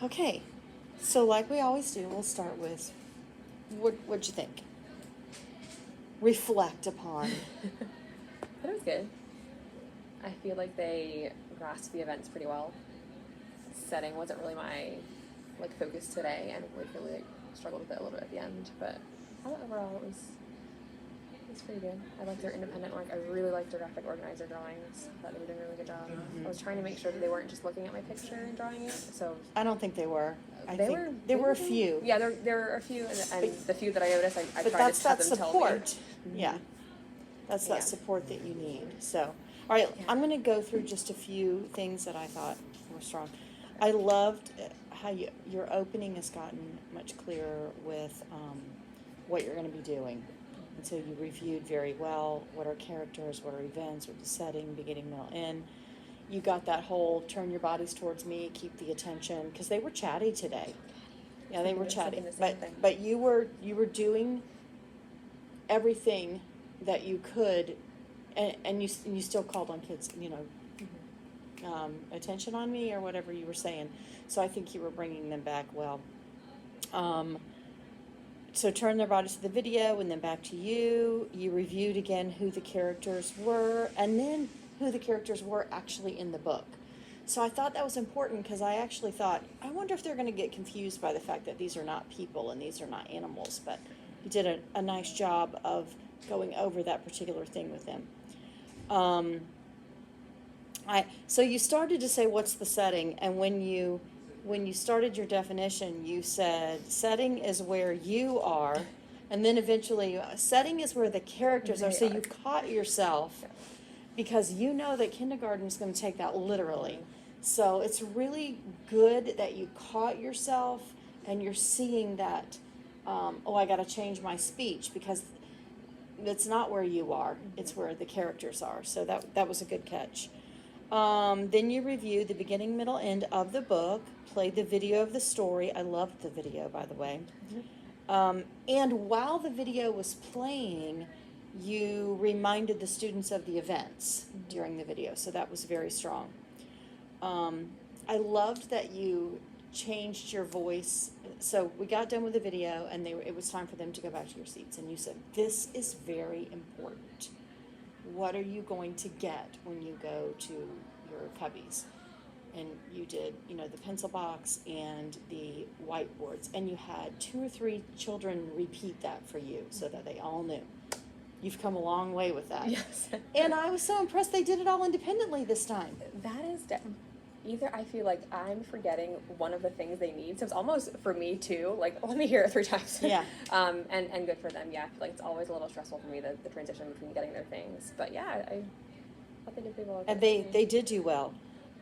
Okay, so like we always do, we'll start with what'd you think? Reflect upon. That was good. I feel like they grasped the events pretty well. Setting wasn't really my focus today, and we really struggled with it a little bit at the end. But I thought overall it was pretty good. I liked their independent work. I really liked their graphic organizer drawings. I thought they were doing a really good job. Mm-hmm. I was trying to make sure that they weren't just looking at my picture and drawing it. So I don't think they were. There were a few. Yeah, there were a few, and the few that I noticed, I But tried that's to have that them support. tell me. Mm-hmm. Yeah, that's Yeah. that support that you need. So, all right, Yeah. I'm going to go through just a few things that I thought were strong. I loved how your opening has gotten much clearer with what you're going to be doing. And so you reviewed very well what are characters, what are events, what the setting, beginning, middle, end. You got that whole turn your bodies towards me, keep the attention, because they were chatty today. Yeah, they were chatty. But you were doing everything that you could, and you still called on kids, attention on me or whatever you were saying. So I think you were bringing them back well. So turn their bodies to the video and then back to you. You reviewed again who the characters were and then who the characters were actually in the book. So I thought that was important because I actually thought, I wonder if they're going to get confused by the fact that these are not people and these are not animals. But you did a nice job of going over that particular thing with them. So you started to say, what's the setting? And when you started your definition, you said setting is where you are, and then eventually setting is where the characters are. So you caught yourself because you know that kindergarten is going to take that literally. So it's really good that you caught yourself and you're seeing that, I got to change my speech because it's not where you are, it's where the characters are. So that was a good catch. Then you reviewed the beginning, middle, end of the book, played the video of the story. I loved the video, by the way. And while the video was playing, you reminded the students of the events during the video. So that was very strong. I loved that you changed your voice. So we got done with the video, and it was time for them to go back to your seats. And you said, this is very important. What are you going to get when you go to your cubbies? And you did, the pencil box and the whiteboards. And you had 2 or 3 children repeat that for you so that they all knew. You've come a long way with that. Yes. And I was so impressed they did it all independently this time. That is either I feel like I'm forgetting one of the things they need. So it's almost for me too, let me hear it 3 times. Yeah. And good for them. Yeah, I feel like it's always a little stressful for me, the transition between getting their things. But yeah, I thought they did pretty well. And they did do well.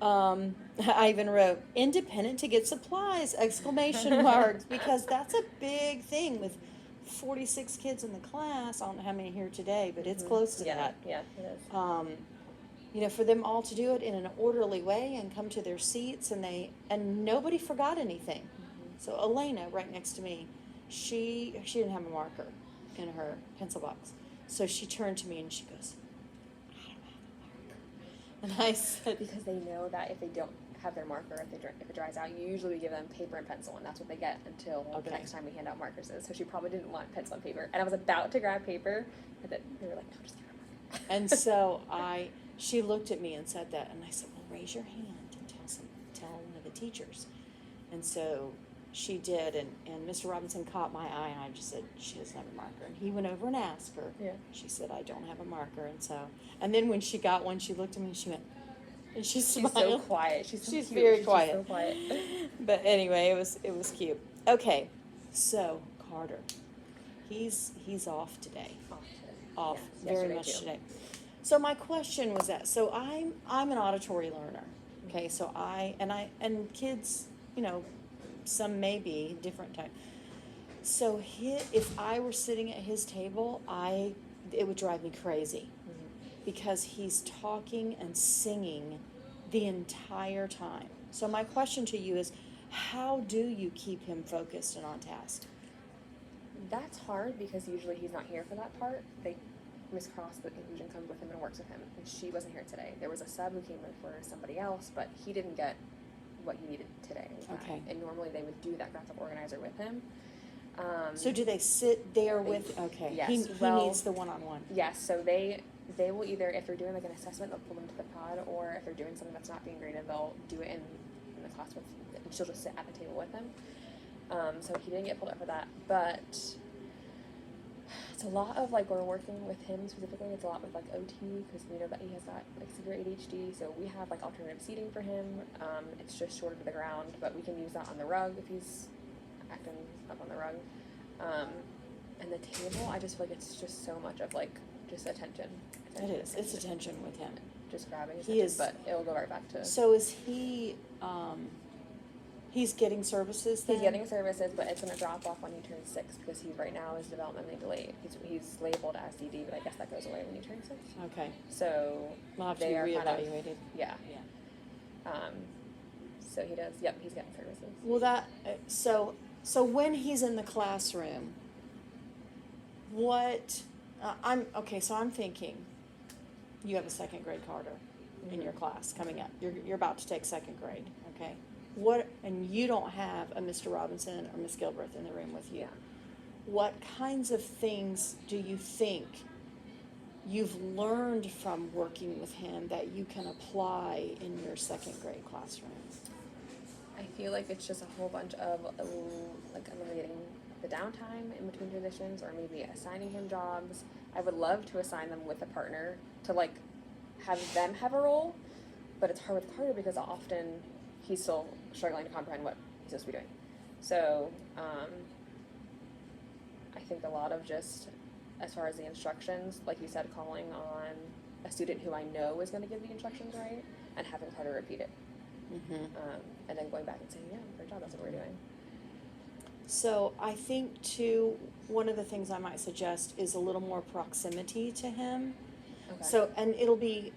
I even wrote, independent to get supplies, exclamation marks, because that's a big thing with 46 kids in the class. I don't know how many here today, but it's close to that. Yeah, it is. For them all to do it in an orderly way and come to their seats, and nobody forgot anything. So Elena, right next to me, she didn't have a marker in her pencil box. So she turned to me and she goes, I don't have a marker. And I said, because they know that if they don't have their marker, if it dries out, usually we give them paper and pencil, and that's what they get until the next time we hand out markers. So she probably didn't want pencil and paper. And I was about to grab paper, and then they were like, no, just give her a marker. And so she looked at me and said that, and I said, well, raise your hand and tell one of the teachers. And so she did, and Mr. Robinson caught my eye, and I just said, she doesn't have a marker. And he went over and asked her. Yeah. She said, I don't have a marker. And then when she got one, she looked at me and she went, and she smiled. She's so quiet. She's very quiet. She's so quiet. But anyway, it was cute. Okay, so Carter, he's off today. Off very much too. today. So my question was that. So I'm an auditory learner. Okay, so and kids, some may be different type. So if I were sitting at his table, it would drive me crazy because he's talking and singing the entire time. So my question to you is, how do you keep him focused and on task? That's hard because usually he's not here for that part. Miss Cross, the inclusion, comes with him and works with him, and she wasn't here today. There was a sub who came in for somebody else, but he didn't get what he needed today. Okay. And normally they would do that graphic organizer with him. So do they sit there with, okay, yes, he well- needs the one-on-one. Yes, so they will either, if they're doing like an assessment, they'll pull them to the pod, or if they're doing something that's not being graded, they'll do it in the class with, and she'll just sit at the table with him. So he didn't get pulled up for that, but it's a lot of like, we're working with him specifically, it's a lot with like OT, because we know that he has got like severe ADHD, so we have like alternative seating for him. It's just shorter to the ground, but we can use that on the rug if he's acting up on the rug. And the table, I just feel like it's just so much of like just attention. It is, it's attention with him. Just grabbing He attention, is- but it'll go right back to. So is he, he's getting services then? He's getting services, but it's gonna drop off when he turns 6 because he right now is developmentally delayed. He's labeled as DD, but I guess that goes away when he turns 6. Okay, So we'll have to they be are kind of- reevaluated. yeah. Yeah. So he does. Yep, he's getting services. Well, that, so when he's in the classroom, what, so I'm thinking, you have a second grade Carter in your class coming up. You're about to take second grade, okay? And you don't have a Mr. Robinson or Miss Gilbreth in the room with you. Yeah. What kinds of things do you think you've learned from working with him that you can apply in your second grade classroom? I feel like it's just a whole bunch of like eliminating the downtime in between transitions, or maybe assigning him jobs. I would love to assign them with a partner to like have them have a role, but it's hard with Carter because often he's still struggling to comprehend what he's supposed to be doing. So I think a lot of just as far as the instructions, like you said, calling on a student who I know is going to give the instructions right and having Carter repeat it. Mm-hmm. And then going back and saying, yeah, great job, that's what we're doing. So I think too, one of the things I might suggest is a little more proximity to him. Okay. So, and it'll be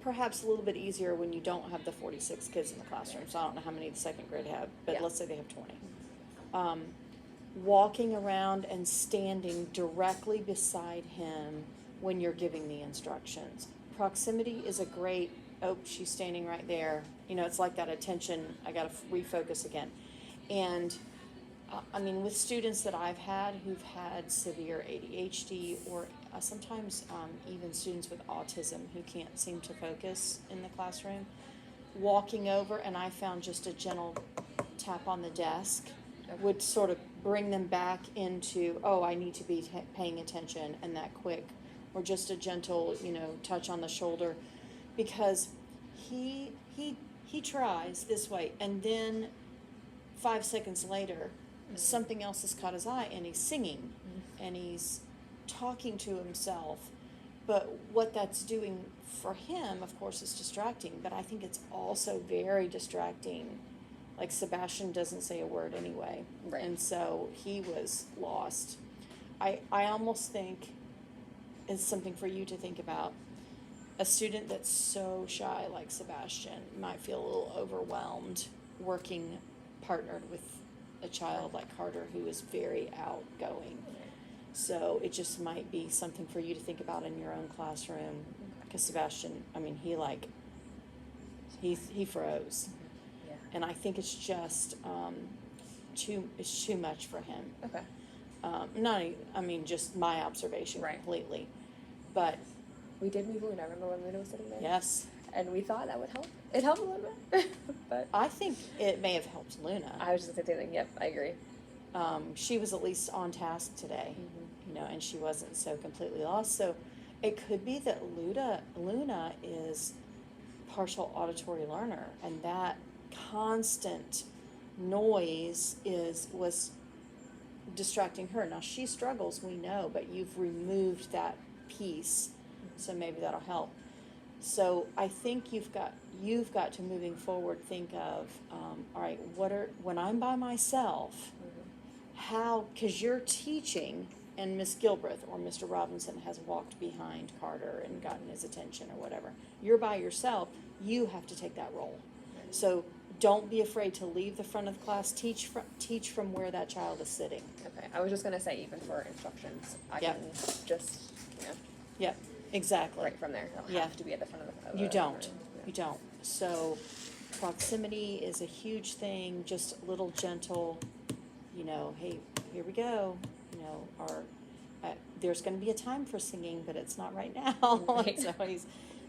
perhaps a little bit easier when you don't have the 46 kids in the classroom. So I don't know how many the second grade have, but Yeah. let's say they have 20. Walking around and standing directly beside him when you're giving the instructions. Proximity is a great, oh, she's standing right there. You know, it's like that attention, I gotta refocus again. And I mean, with students that I've had who've had severe ADHD, or sometimes even students with autism who can't seem to focus in the classroom, walking over, and I found just a gentle tap on the desk would sort of bring them back into, oh, I need to be paying attention, and that quick, or just a gentle, touch on the shoulder, because he tries this way, and then 5 seconds later, something else has caught his eye, and he's singing, and he's talking to himself. But what that's doing for him, of course, is distracting, but I think it's also very distracting. Like, Sebastian doesn't say a word anyway. Right. And so he was lost. I almost think it's something for you to think about. A student that's so shy like Sebastian might feel a little overwhelmed working partnered with a child like Carter who is very outgoing. So it just might be something for you to think about in your own classroom. Because Sebastian, I mean, he froze. Yeah. And I think it's just it's too much for him. Okay. Just my observation Right. completely. But We did move Luna. Remember when Luna was sitting there? yes, And we thought that would help. It helped a little bit. But I think it may have helped Luna. I was just going to say the same thing. Yep, I agree. She was at least on task today, and she wasn't so completely lost. So it could be that Luna is partial auditory learner, and that constant noise was distracting her. Now she struggles, we know, but you've removed that piece, so maybe that'll help. So I think you've got to, moving forward, think of, all right, when I'm by myself, how, because you're teaching, and Miss Gilbreth or Mr. Robinson has walked behind Carter and gotten his attention or whatever. You're by yourself, you have to take that role. So don't be afraid to leave the front of the class, teach from where that child is sitting. Okay. I was just going to say, even for instructions, I Yep. can just, Yep, exactly. right from there. I don't Yeah. have to be at the front of the You don't. room. You don't. So proximity is a huge thing, just a little gentle, hey, here we go, or there's going to be a time for singing, but it's not right now. Right. So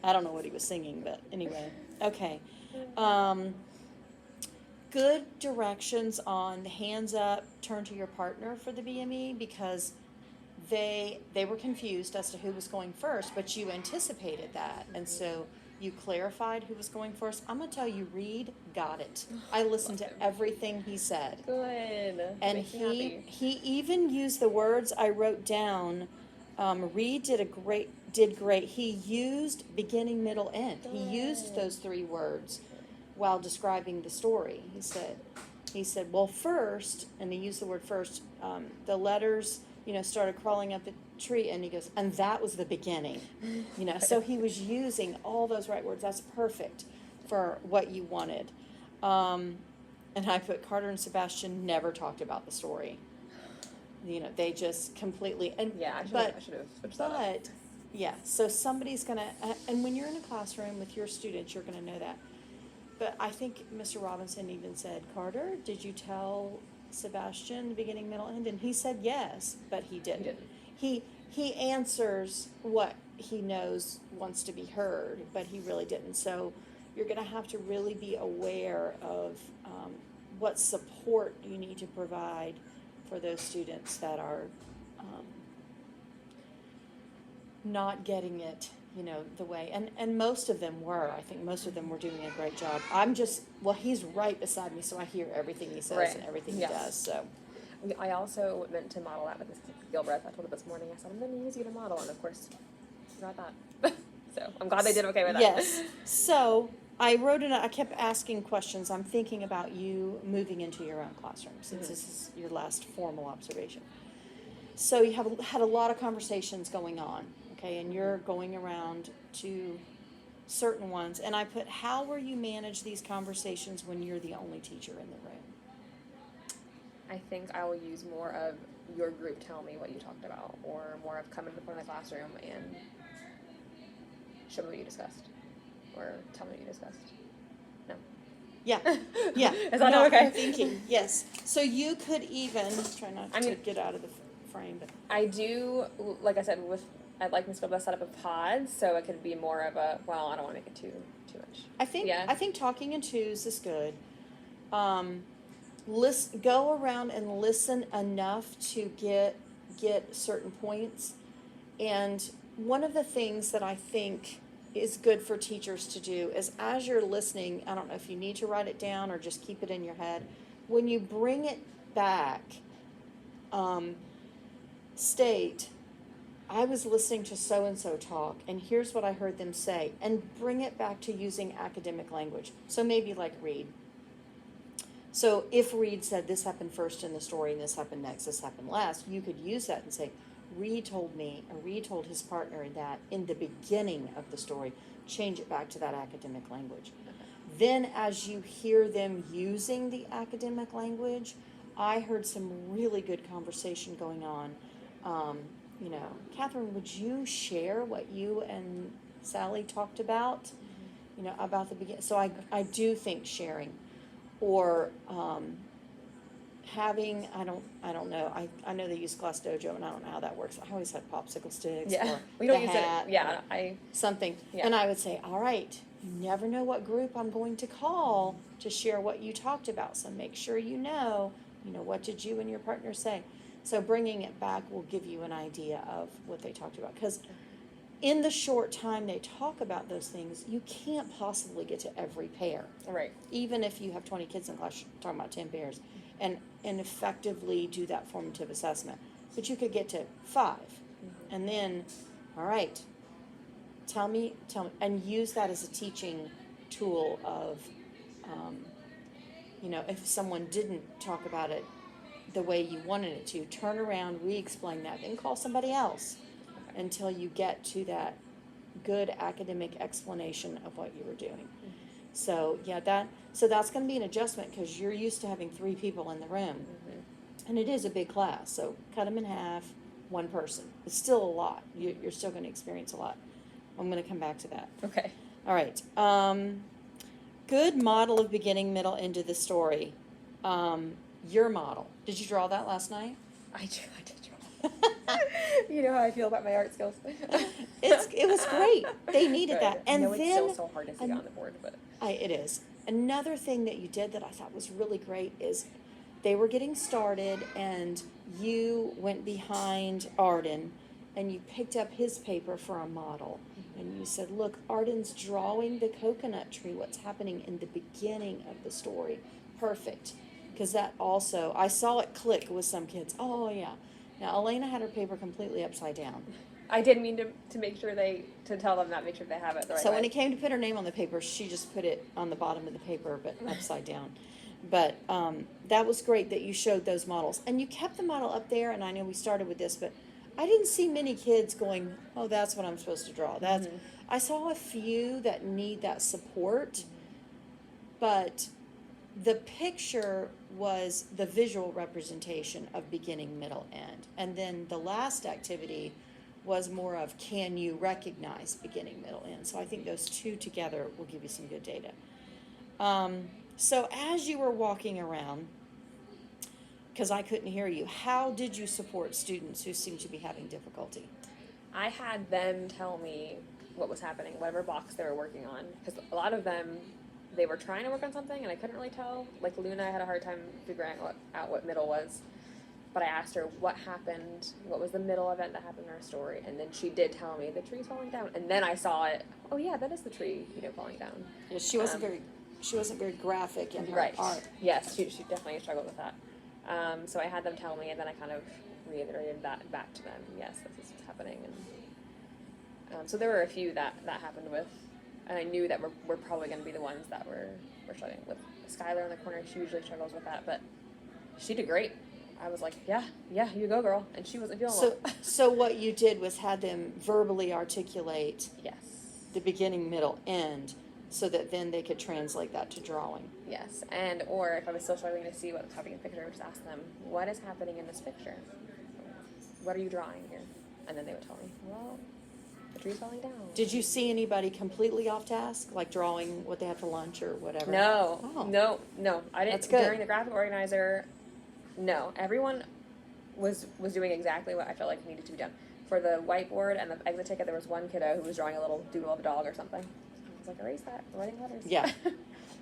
I don't know what he was singing, but anyway, okay. Good directions on the hands up, turn to your partner for the BME, because they were confused as to who was going first, but you anticipated that, and so you clarified who was going first. I'm gonna tell you, Reed got it. I listened Love to him. everything he said, Good. and Makes me happy. he even used the words I wrote down. Reed did great. He used beginning, middle, end. He used Good. those 3 words while describing the story. He said, well, first, and he used the word first, the letters, started crawling up the tree, and he goes, and that was the beginning. So he was using all those right words. That's perfect for what you wanted. And I put Carter and Sebastian never talked about the story. They just completely, and Yeah, I should have switched that up. but yeah, so somebody's gonna, and when you're in a classroom with your students, you're gonna know that. But I think Mr. Robinson even said, Carter, did you tell Sebastian the beginning, middle, end? And he said yes, but he didn't. He answers what he knows wants to be heard, but he really didn't. So you're gonna have to really be aware of what support you need to provide for those students that are not getting it, the way, and most of them were. I think most of them were doing a great job. He's right beside me, so I hear everything he says Right. and everything Yes. he does, so. I also meant to model that with Mrs. Gilbreth. I told her this morning. I said, I'm going to use you to model, and of course, you got that. So I'm glad they did okay with that. Yes, so I wrote it, I kept asking questions. I'm thinking about you moving into your own classroom, since this is your last formal observation. So you had a lot of conversations going on, okay, and you're going around to certain ones, and I put, how will you manage these conversations when you're the only teacher in the room? I think I will use more of your group tell me what you talked about, or more of come in the front of the classroom and show me what you discussed, or tell me what you discussed. No. Yeah, yeah. Is that No, okay? I'm thinking, yes. So you could even, try not to get out of the frame, but. I do, like I said, I'd like Miss Gilbreth to set up a pod, so it could be more of a, well, I don't want to make it too much. I think Yeah. talking in twos is good. Go around and listen enough to get certain points. And one of the things that I think is good for teachers to do is, as you're listening, I don't know if you need to write it down or just keep it in your head. When you bring it back, state, I was listening to so-and-so talk, and here's what I heard them say, and bring it back to using academic language. So maybe like Reed. So if Reed said this happened first in the story, and this happened next, this happened last, you could use that and say, Reed told me, or Reed told his partner that in the beginning of the story, change it back to that academic language. Okay. Then as you hear them using the academic language, I heard some really good conversation going on. Catherine, would you share what you and Sally talked about, about the beginning? So I do think sharing, or having, I don't know, I know they use Glass Dojo, and I don't know how that works. I always had popsicle sticks, Yeah, or we don't the use hat, it. Yeah, or something. Yeah. And I would say, all right, you never know what group I'm going to call to share what you talked about, so make sure you know, what did you and your partner say? So bringing it back will give you an idea of what they talked about, because in the short time they talk about those things, you can't possibly get to every pair. Right. Even if you have 20 kids in class, you're talking about 10 pairs, and effectively do that formative assessment. But you could get to 5, and then, all right, tell me, and use that as a teaching tool of, if someone didn't talk about it the way you wanted it to, turn around, re-explain that, then call somebody else until you get to that good academic explanation of what you were doing. So that's going to be an adjustment, because you're used to having 3 people in the room, and it is a big class. So cut them in half, 1 person. It's still a lot. You're still going to experience a lot. I'm going to come back to that. Okay. All right. good model of beginning, middle, end of the story. Your model. Did you draw that last night? I did draw. You know how I feel about my art skills. It was great. They needed Good. that. And I know then it's still so hard to see on the board, but it is. Another thing that you did that I thought was really great is they were getting started and you went behind Arden and you picked up his paper for a model. And you said, look, Arden's drawing the coconut tree, what's happening in the beginning of the story. Perfect. Because that also, I saw it click with some kids. Oh, yeah. Now, Elena had her paper completely upside down. I did mean to make sure to tell them that, make sure they have it the right So way. when it came to put her name on the paper, she just put it on the bottom of the paper, but upside down. But that was great that you showed those models. And you kept the model up there, and I know we started with this, but I didn't see many kids going, oh, that's what I'm supposed to draw. That's. I saw a few that need that support, but the picture was the visual representation of beginning, middle, end. And then the last activity was more of, can you recognize beginning, middle, end? So I think those two together will give you some good data. So as you were walking around, because I couldn't hear you, how did you support students who seem to be having difficulty? I had them tell me what was happening, whatever box they were working on, because a lot of them, they were trying to work on something and I couldn't really tell. Like Luna, I had a hard time figuring out what middle was. But I asked her what happened, what was the middle event that happened in our story, and then she did tell me the tree's falling down. And then I saw it. Oh yeah, that is the tree, falling down. Yeah, she wasn't very graphic in her right. art. Yes, she definitely struggled with that. So I had them tell me, and then I kind of reiterated that back to them. Yes, this is what's happening. And so there were a few that happened with, and I knew that we're probably going to be the ones that we're struggling with. Skylar in the corner, she usually struggles with that, but she did great. I was like, yeah, you go, girl. And she wasn't feeling well. So what you did was had them verbally articulate Yes. the beginning, middle, end, so that then they could translate that to drawing. Yes. Or if I was still struggling to see what was happening in the picture, I would just ask them, what is happening in this picture? What are you drawing here? And then they would tell me, well, the tree's falling down. Did you see anybody completely off task, like drawing what they had for lunch or whatever? No. Oh. No. I didn't. That's good. During the graphic organizer, no. Everyone was doing exactly what I felt like needed to be done. For the whiteboard and the exit ticket, there was one kiddo who was drawing a little doodle of a dog or something. I was like, erase that. I'm writing letters. Yeah.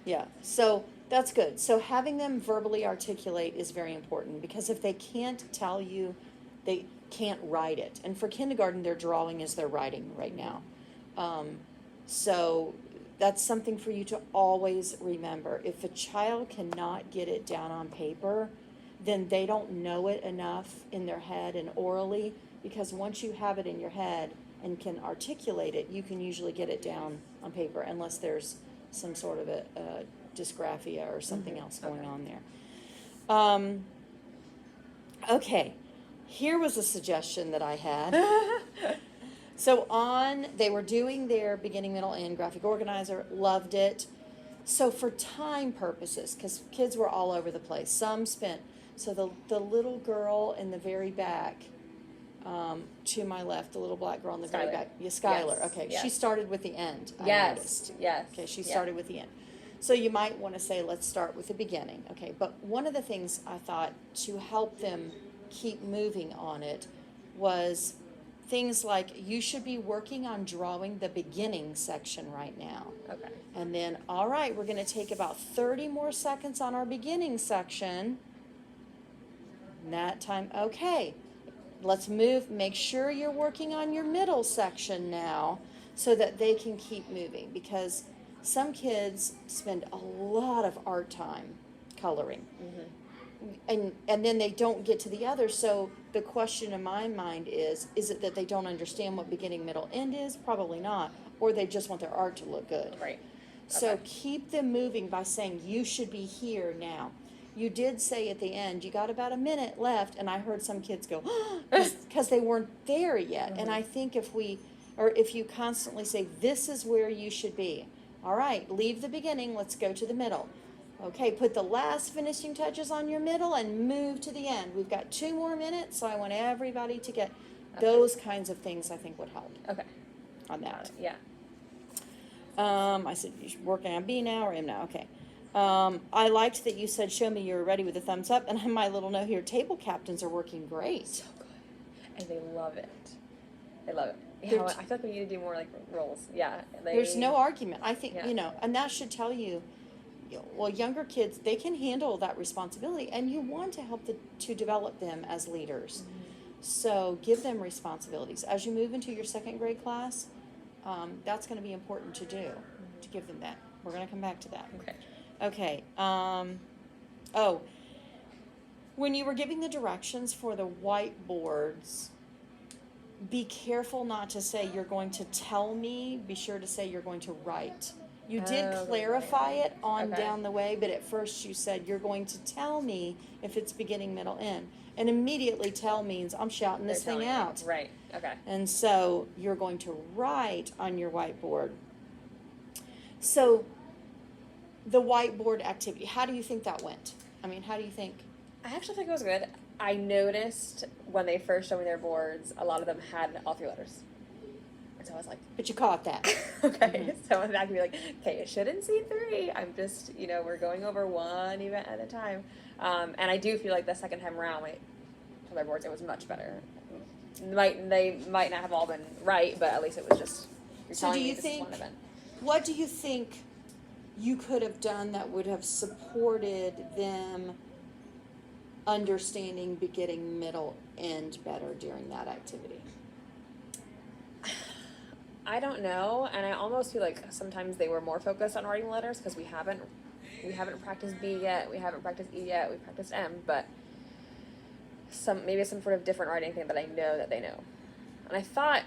Yeah. So that's good. So having them verbally articulate is very important, because if they can't tell you, they can't write it. And for kindergarten, their drawing is their writing right now. So that's something for you to always remember. If a child cannot get it down on paper, then they don't know it enough in their head and orally, because once you have it in your head and can articulate it, you can usually get it down on paper, unless there's some sort of a dysgraphia or something else going on there. Okay, here was a suggestion that I had. So they were doing their beginning, middle, end graphic organizer, loved it. So for time purposes, because kids were all over the place, some spent, so the little girl in the very back, to my left, the little black girl in the very Skylar. back. Yeah, Skylar. Yes. Okay, Yes. she started with the end. I Yes. noticed. Yes. Okay, she Yeah. started with the end. So you might want to say, let's start with the beginning. Okay, but one of the things I thought to help them keep moving on it was things like, you should be working on drawing the beginning section right now. Okay. And then, all right, we're going to take about 30 more seconds on our beginning section. And that time, okay, let's move. Make sure you're working on your middle section now, so that they can keep moving, because some kids spend a lot of art time coloring. And then they don't get to the other. So the question in my mind is it that they don't understand what beginning, middle, end is? Probably not. Or they just want their art to look good. Right. So Okay. keep them moving by saying, you should be here now. You did say at the end, you got about a minute left, and I heard some kids go, because they weren't there yet. And I think if you constantly say, this is where you should be. All right, leave the beginning, let's go to the middle. Okay, put the last finishing touches on your middle and move to the end. We've got 2 more minutes, so I want everybody to get those kinds of things, I think would help Okay. on that. Yeah. I said, you're working on B now or M now? Okay. I liked that you said, show me you're ready with a thumbs up. And my little note here, table captains are working great. So good. And they love it. They love it. Yeah, They're I feel like we need to do more like roles. Yeah. There's no argument. I think, Yeah. and that should tell you, well, younger kids, they can handle that responsibility, and you want to help to develop them as leaders. So give them responsibilities. As you move into your second grade class, that's going to be important to do, to give them that. We're going to come back to that. Okay. Okay. When you were giving the directions for the whiteboards, be careful not to say you're going to tell me. Be sure to say you're going to write. You did clarify it on Okay. down the way, but at first you said you're going to tell me if it's beginning, middle, end. And immediately tell means I'm shouting this They're thing telling me. out. Right. Okay. And so you're going to write on your whiteboard. So the whiteboard activity, how do you think that went? I mean, how do you think? I actually think it was good. I noticed when they first showed me their boards, a lot of them had all three letters. And so I was like, But you caught that. okay. So I went back and be like, okay, it shouldn't see three. I'm just, we're going over one event at a time. And I do feel like the second time around, for their boards, it was much better. They might not have all been right, but at least it was just, you're So telling do me you this is think, one event. what do you think you could have done that would have supported them understanding beginning, middle, end better during that activity? I don't know, and I almost feel like sometimes they were more focused on writing letters because we haven't practiced B yet, we haven't practiced E yet, we practiced M, but maybe some sort of different writing thing that I know that they know. And I thought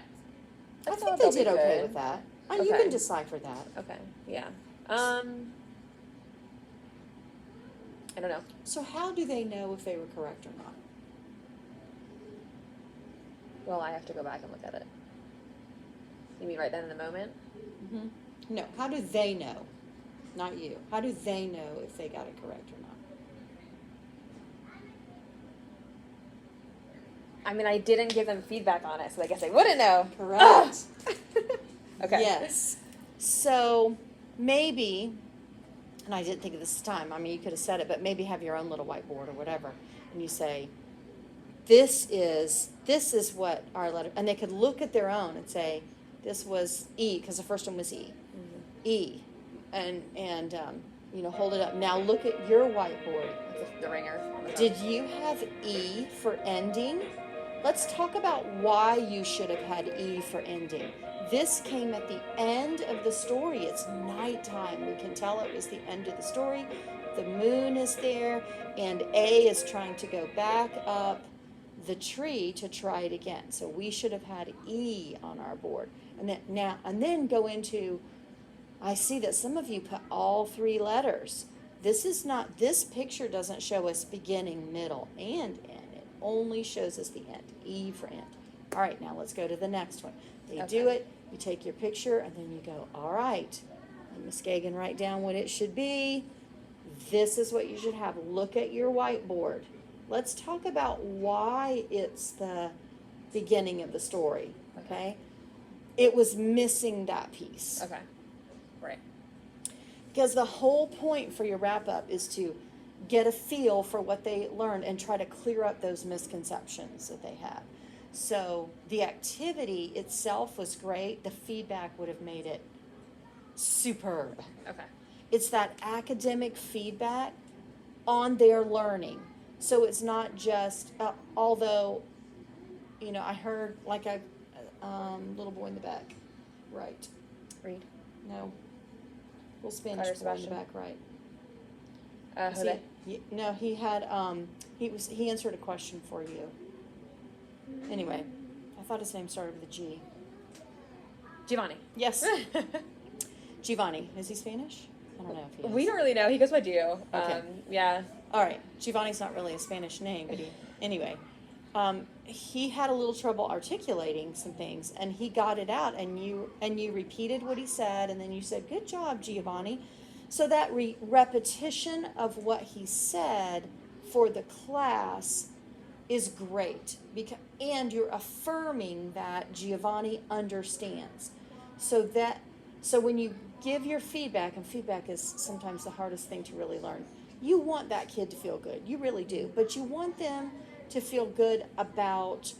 think they'll they be did okay good. with that. You Okay. can decipher that. Okay, yeah. I don't know. So how do they know if they were correct or not? Well, I have to go back and look at it. You mean right then in the moment? Mm-hmm. No, how do they know? Not you. How do they know if they got it correct or not? I mean, I didn't give them feedback on it, so I guess they wouldn't know. Correct. Okay. Yes. So maybe, and I didn't think of this time, I mean, you could have said it, but maybe have your own little whiteboard or whatever, and you say, this is what our letter, and they could look at their own and say, this was E, because the first one was E. Mm-hmm. E. And hold it up. Now look at your whiteboard. The ringer. On the Did you have E for ending? Let's talk about why you should have had E for ending. This came at the end of the story. It's nighttime. We can tell it was the end of the story. The moon is there, and A is trying to go back up the tree to try it again. So we should have had E on our board. And then go into, I see that some of you put all three letters. This picture doesn't show us beginning, middle, and end. It only shows us the end, E for end. All right, now let's go to the next one. They do it, you take your picture, and then you go, all right, let Miss Gagan write down what it should be. This is what you should have. Look at your whiteboard. Let's talk about why it's the beginning of the story, okay? It was missing that piece. Okay. Right. Because the whole point for your wrap-up is to get a feel for what they learned and try to clear up those misconceptions that they had. So the activity itself was great. The feedback would have made it superb. Okay. It's that academic feedback on their learning. So it's not just, although, I heard like a little boy in the back, right? Read. No. Little Spanish Carter boy in the Sebastian. back, right? Jose. No, he had, he answered a question for you. Anyway, I thought his name started with a G. Giovanni. Yes. Giovanni. Is he Spanish? I don't know if he is. We don't really know. He goes by Gio. Okay. Yeah. All right. Giovanni's not really a Spanish name, but anyway. He had a little trouble articulating some things, and he got it out, and you repeated what he said, and then you said, "Good job, Giovanni." So that repetition of what he said for the class is great, and you're affirming that Giovanni understands. So when you give your feedback, and feedback is sometimes the hardest thing to really learn. You want that kid to feel good. You really do. But you want them to feel good about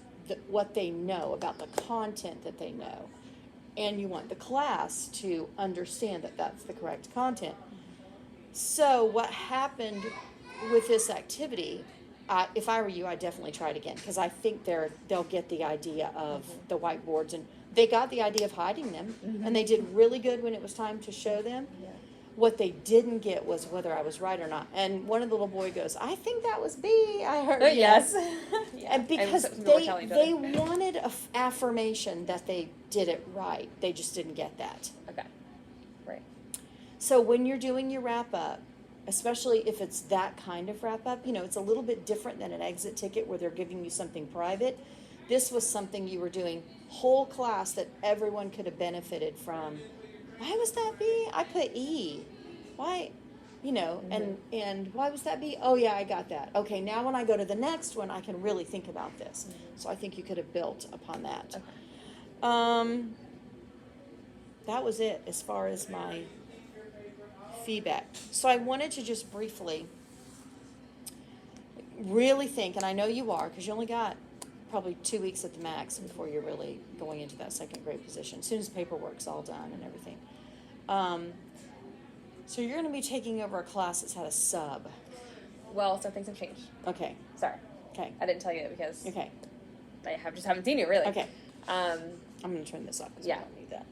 what they know, about the content that they know. And you want the class to understand that that's the correct content. So what happened with this activity, if I were you, I'd definitely try it again, because I think they'll get the idea of the whiteboards, and they got the idea of hiding them, and they did really good when it was time to show them. Yeah. What they didn't get was whether I was right or not. And one of the little boy goes, "I think that was B." I heard. Yes. Yeah. And because we were telling each other. they wanted a affirmation that they did it right. They just didn't get that. Okay. Right. So when you're doing your wrap up, especially if it's that kind of wrap up, it's a little bit different than an exit ticket where they're giving you something private. This was something you were doing whole class that everyone could have benefited from. Why was that B? I put E. Why? And why was that B? Oh yeah, I got that. Okay, now when I go to the next one, I can really think about this. So I think you could have built upon that. Okay. That was it as far as my feedback. So I wanted to just briefly really think, and I know you are, because you only got probably 2 weeks at the max before you're really going into that second grade position, as soon as paperwork's all done and everything. So you're going to be taking over a class that's had a sub. Well, so things have changed. Okay. Sorry. Okay. I didn't tell you that because Okay. I just haven't seen you really. Okay. Um, I'm going to turn this off because Yeah. I don't need that.